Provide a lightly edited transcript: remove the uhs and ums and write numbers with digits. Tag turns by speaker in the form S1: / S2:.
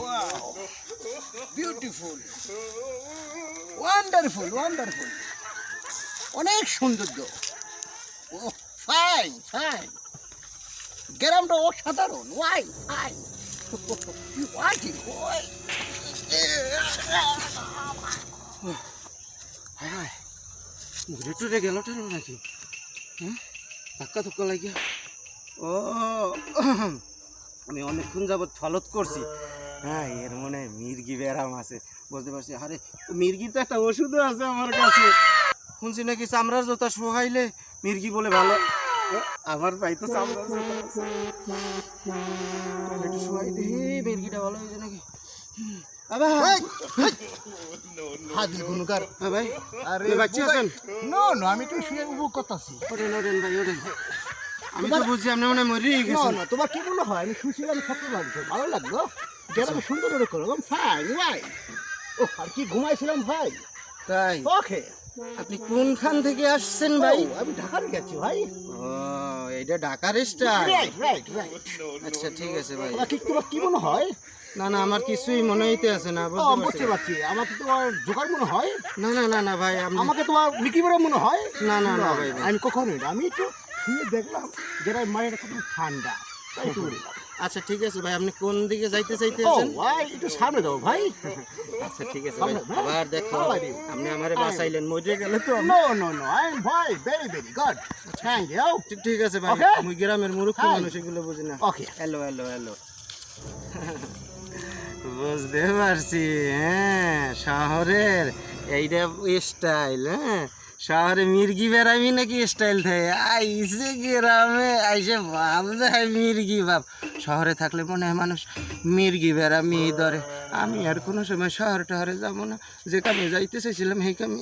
S1: Wow. Beautiful. Wonderful, wonderful. অনেক সৌন্দর্য। Oh, fine, fine. গ্রামটা অসাধারণ। Why? Fine. What is why?
S2: হায় ঘুরে টুরে গেল টেল নাকি? হ্যাঁ ধাক্কা ধুক্কা লাগিয়া ও আমি অনেকক্ষণ যাবৎ ফলত করছি। হ্যাঁ এর মনে মির্গি ব্যারাম আছে, বুঝতে পারছি। আরে মির্গি তো একটা ওষুধও আছে আমার কাছে, শুনছি নাকি চামড়ার জোতা শোকাইলে মির্গি বলে ভালো। আমার ভাই তো চামড়ার জোতা আছে, একটু শোয়াই দেখি মির্গিটা ভালো হয়েছে নাকি।
S1: হাজির গুণকার।
S2: হ্যাঁ ভাই,
S1: আরে
S2: বাচ্চা আছেন?
S1: নো নো, আমি তো শুয়ে উপভোগ করতেছি।
S2: ওঠেন ওঠেন ভাই ওঠেন। আমি তো বুঝছি আপনি মনে মরে
S1: না
S2: গেছেন।
S1: না, তোমার কি মনে হয় আমি শুয়েছিলাম সত্যি লাগছে, ভালো লাগলো। গ্রামে সুন্দর করে করলাম। Fine, Y. ও আর কি ঘুমাইছিলাম ভাই।
S2: তাই
S1: ওকে।
S2: আপনি কোনখান থেকে আসছেন ভাই?
S1: আমি ঢাকার গেছি ভাই।
S2: ও এটা ঢাকার স্টাইল।
S1: Right right right.
S2: আচ্ছা ঠিক আছে ভাই।
S1: তোমার কি মনে হয়?
S2: না না আমার কিছুই মনে হইতে আছে না, বুঝতে পারছি।
S1: বুঝতে পারছি। আমাকে তোমার জোকার মনে হয়।
S2: না না না না ভাই আপনি
S1: আমাকে তোমার মিকি বড় মনে হয়।
S2: না না না ভাই ভাই।
S1: আমি কখনোই না, আমি একটু শুয়ে দেখলাম যেটা মায়ের খুব ঠান্ডা, তাই একটু বললাম।
S2: আচ্ছা ঠিক আছে ভাই, আপনি কোন দিকে যাইতে
S1: ও
S2: চাইতেছেন?
S1: ভাই একটু সামনে দাও ভাই।
S2: আচ্ছা ঠিক আছে ভাই, আবার দেখো আপনি আমারে বাঁচাইলেন, মরে গেলে তো
S1: no no no, I am ভাই very very good, thank you.
S2: ঠিক আছে ভাই।
S1: Okay?
S2: আমি গ্রামের মূর্খ
S1: Hi.
S2: মানুষ, এগুলো বুঝি না।
S1: ওকে।
S2: Hello hello hello. বুঝতে পারছি। হ্যাঁ শহরের এইটা স্টাইল। হ্যাঁ শহরে মির্গি বেড়াবি নাকি স্টাইল থাকে, আইসে গ্রামে আইসে ভাব দেয় মির্গি ভাব। শহরে থাকলে মনে হয় মানুষ মির্গি বেড়ামি ধরে। আমি আর কোনো সময় শহরে টহরে যাবো না, যে কামে যাইতে চাইছিলাম সেই কামে